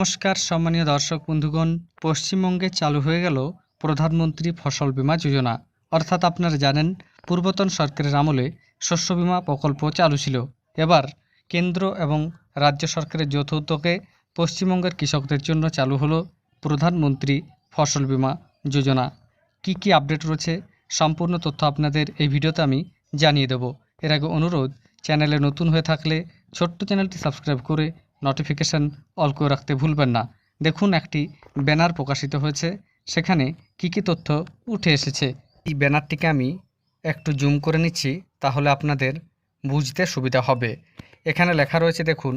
নমস্কার সম্মানীয় দর্শক বন্ধুগণ, পশ্চিমবঙ্গে চালু হয়ে গেল প্রধানমন্ত্রী ফসল বীমা যোজনা। অর্থাৎ আপনারা জানেন পূর্বতন সরকারের আমলে শস্য বীমা প্রকল্প চালু ছিল। এবার কেন্দ্র এবং রাজ্য সরকারের যৌথ উদ্যোগে পশ্চিমবঙ্গের কৃষকদের জন্য চালু হলো প্রধানমন্ত্রী ফসল বীমা যোজনা। কি কি আপডেট রয়েছে সম্পূর্ণ তথ্য আপনাদের এই ভিডিওতে আমি জানিয়ে দেব। এর আগে অনুরোধ, চ্যানেলে নতুন হয়ে থাকলে ছোট্ট চ্যানেলটি সাবস্ক্রাইব করে নোটিফিকেশান অল করে রাখতে ভুলবেন না। দেখুন, একটি ব্যানার প্রকাশিত হয়েছে, সেখানে কি কি তথ্য উঠে এসেছে। এই ব্যানারটিকে আমি একটু জুম করে নিচ্ছি, তাহলে আপনাদের বুঝতে সুবিধা হবে। এখানে লেখা রয়েছে, দেখুন,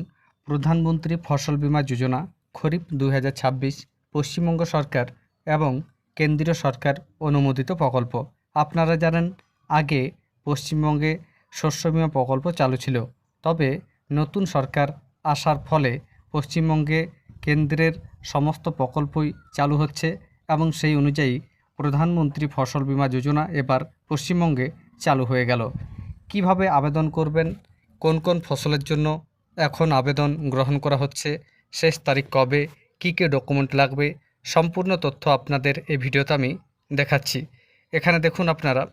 প্রধানমন্ত্রী ফসল বীমা যোজনা খরিফ 2026 পশ্চিমবঙ্গ সরকার এবং কেন্দ্রীয় সরকার অনুমোদিত প্রকল্প। আপনারা জানেন আগে পশ্চিমবঙ্গে শস্য বীমা প্রকল্প চালু ছিল, তবে নতুন সরকার আসার ফলে পশ্চিমবঙ্গে কেন্দ্রের সমস্ত প্রকল্পই চালু হচ্ছে এবং সেই অনুযায়ী প্রধানমন্ত্রী ফসল বীমা যোজনা এবার পশ্চিমবঙ্গে চালু হয়ে গেল। কিভাবে আবেদন করবেন, কোন কোন ফসলের জন্য এখন আবেদন গ্রহণ করা হচ্ছে, শেষ তারিখ কবে, কী কী ডকুমেন্ট লাগবে, সম্পূর্ণ তথ্য আপনাদের এই ভিডিওতে আমি দেখাচ্ছি। এখানে দেখুন আপনারা,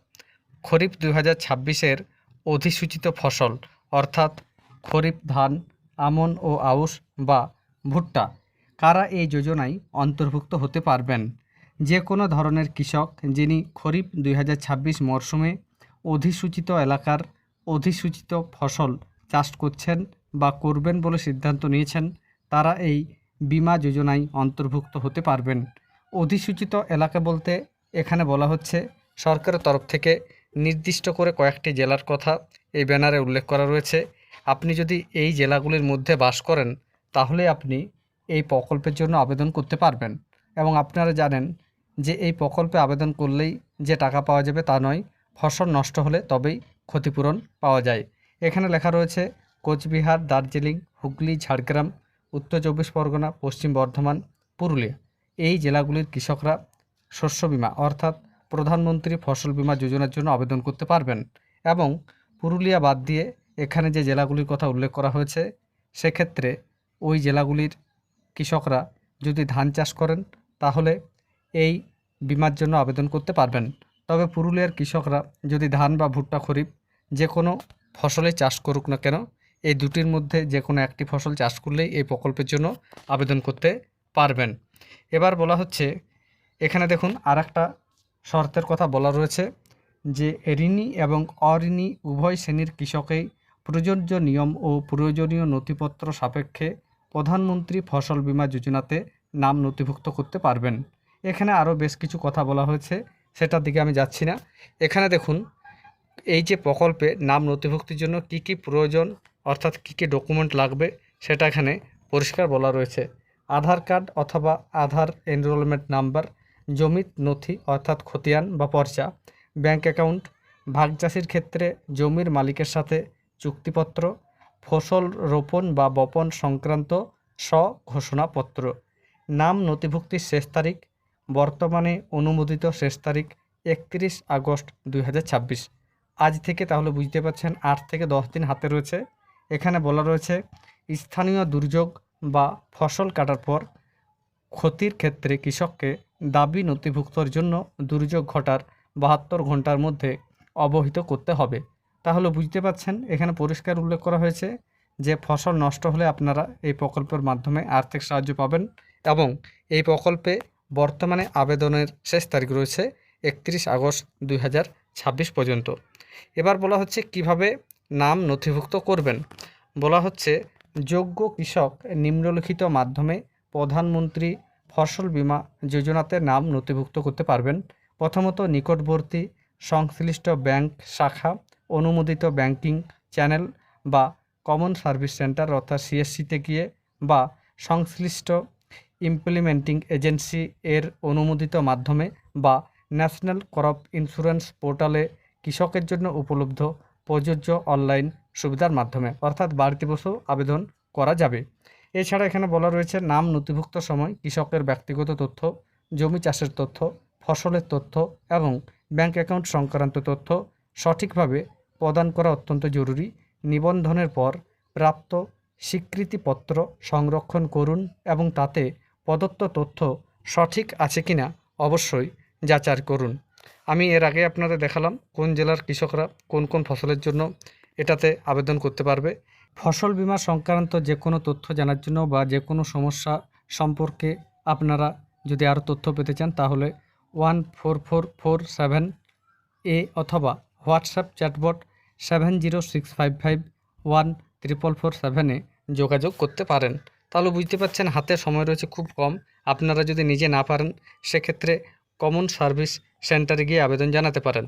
খরিফ 2026-এর অধিসূচিত ফসল অর্থাৎ খরিফ ধান, আমন ও আউশ বা ভুট্টা কারা এই যোজনায় অন্তর্ভুক্ত হতে পারবেন। যে কোনো ধরনের কৃষক যিনি খরিফ 2026 মরশুমে অধিসূচিত এলাকার অধিসূচিত ফসল চাষ করছেন বা করবেন বলে সিদ্ধান্ত নিয়েছেন, তারা এই বীমা যোজনায় অন্তর্ভুক্ত হতে পারবেন। অধিসূচিত এলাকা বলতে এখানে বলা হচ্ছে সরকারের তরফ থেকে নির্দিষ্ট করে কয়েকটি জেলার কথা এই ব্যানারে উল্লেখ করা রয়েছে। আপনি যদি এই জেলাগুলির মধ্যে বাস করেন, তাহলে আপনি এই প্রকল্পের জন্য আবেদন করতে পারবেন। এবং আপনারা জানেন যে এই প্রকল্পে আবেদন করলেই যে টাকা পাওয়া যাবে তা নয়, ফসল নষ্ট হলে তবেই ক্ষতিপূরণ পাওয়া যায়। এখানে লেখা রয়েছে কোচবিহার, দার্জিলিং, হুগলি, ঝাড়গ্রাম, উত্তর 24 পরগনা, পশ্চিম বর্ধমান, পুরুলিয়া এই জেলাগুলির কৃষকরা শস্য বীমা অর্থাৎ প্রধানমন্ত্রী ফসল বীমা যোজনার জন্য আবেদন করতে পারবেন। এবং পুরুলিয়া বাদ দিয়ে এখানে যে জেলাগুলির কথা উল্লেখ করা হয়েছে, সেক্ষেত্রে ওই জেলাগুলির কৃষকরা যদি ধান চাষ করেন তাহলে এই বীমার জন্য আবেদন করতে পারবেন। তবে পুরুলিয়ার কৃষকরা যদি ধান বা ভুট্টা, খরিফ যে কোনো ফসলে চাষ করুক না কেন, এই দুটির মধ্যে যে কোনো একটি ফসল চাষ করলেই এই প্রকল্পের জন্য আবেদন করতে পারবেন। এবার বলা হচ্ছে, এখানে দেখুন আর একটা শর্তের কথা বলা রয়েছে যে ঋণী এবং অঋণী উভয় শ্রেণীর কৃষকেই প্রযোজ্য নিয়ম ও প্রয়োজনীয় নথিপত্র সাপেক্ষে প্রধানমন্ত্রী ফসল বীমা যোজনাতে নাম নথিভুক্ত করতে পারবেন। এখানে আরও বেশ কিছু কথা বলা হয়েছে, সেটার দিকে আমি যাচ্ছি না। এখানে দেখুন, এই যে প্রকল্পে নাম নথিভুক্তির জন্য কি কি প্রয়োজন অর্থাৎ কি কি ডকুমেন্ট লাগবে, সেটা এখানে পরিষ্কার বলা রয়েছে। আধার কার্ড অথবা আধার এনরোলমেন্ট নাম্বার, জমির নথি অর্থাৎ খতিয়ান বা পর্চা, ব্যাংক অ্যাকাউন্ট, ভাগ চাষির ক্ষেত্রে জমির মালিকের সাথে চুক্তিপত্র, ফসল রোপণ বা বপন সংক্রান্ত স্বঘোষণাপত্র। নাম নথিভুক্তির শেষ তারিখ, বর্তমানে অনুমোদিত শেষ তারিখ 31 আগস্ট 2026। আজ থেকে তাহলে বুঝতে পারছেন 8 থেকে 10 দিন হাতে রয়েছে। এখানে বলা রয়েছে স্থানীয় দুর্যোগ বা ফসল কাটার পর ক্ষতির ক্ষেত্রে কৃষককে দাবি নথিভুক্তর জন্য দুর্যোগ ঘটার 72 ঘন্টার মধ্যে অবহিত করতে হবে। তাহলে বুঝতে পারছেন এখানে পরিষ্কার উল্লেখ করা হয়েছে যে ফসল নষ্ট হলে আপনারা এই প্রকল্পের মাধ্যমে আর্থিক সাহায্য পাবেন এবং এই প্রকল্পে বর্তমানে আবেদনের শেষ তারিখ রয়েছে 31 আগস্ট 2026 পর্যন্ত। এবার বলা হচ্ছে কিভাবে নাম নথিভুক্ত করবেন। বলা হচ্ছে যোগ্য কৃষক নিম্নলিখিত মাধ্যমে প্রধানমন্ত্রী ফসল বীমা যোজনাতে নাম নথিভুক্ত করতে পারবেন। প্রথমত, নিকটবর্তী সংশ্লিষ্ট ব্যাংক শাখা, অনুমোদিত ব্যাংকিং চ্যানেল বা কমন সার্ভিস সেন্টার অর্থাৎ সিএসসিতে গিয়ে বা সংশ্লিষ্ট ইমপ্লিমেন্টিং এজেন্সি এর অনুমোদিত মাধ্যমে বা ন্যাশনাল ক্রপ ইন্স্যুরেন্স পোর্টালে কৃষকের জন্য উপলব্ধ প্রযোজ্য অনলাইন সুবিধার মাধ্যমে অর্থাৎ বাড়িতে বসেও আবেদন করা যাবে। এছাড়া এখানে বলা রয়েছে নাম নথিভুক্ত সময় কৃষকের ব্যক্তিগত তথ্য, জমি চাষের তথ্য, ফসলের তথ্য এবং ব্যাংক অ্যাকাউন্ট সংক্রান্ত তথ্য সঠিকভাবে প্রদান করা অত্যন্ত জরুরি। নিবন্ধনের পর প্রাপ্ত স্বীকৃতিপত্র সংরক্ষণ করুন এবং তাতে প্রদত্ত তথ্য সঠিক আছে কিনা অবশ্যই যাচাই করুন। আমি এর আগে আপনাদের দেখালাম কোন জেলার কৃষকরা কোন কোন ফসলের জন্য এটাতে আবেদন করতে পারবে। ফসল বীমা সংক্রান্ত যে কোনো তথ্য জানার জন্য বা যে কোনো সমস্যা সম্পর্কে আপনারা যদি আরও তথ্য পেতে চান তাহলে 14447 অথবা হোয়াটসঅ্যাপ চ্যাটবট 7065514447 যোগাযোগ করতে পারেন। তাহলে বুঝতে পারছেন হাতে সময় রয়েছে খুব কম। আপনারা যদি নিজে না পারেন সেক্ষেত্রে কমন সার্ভিস সেন্টারে গিয়ে আবেদন জানাতে পারেন।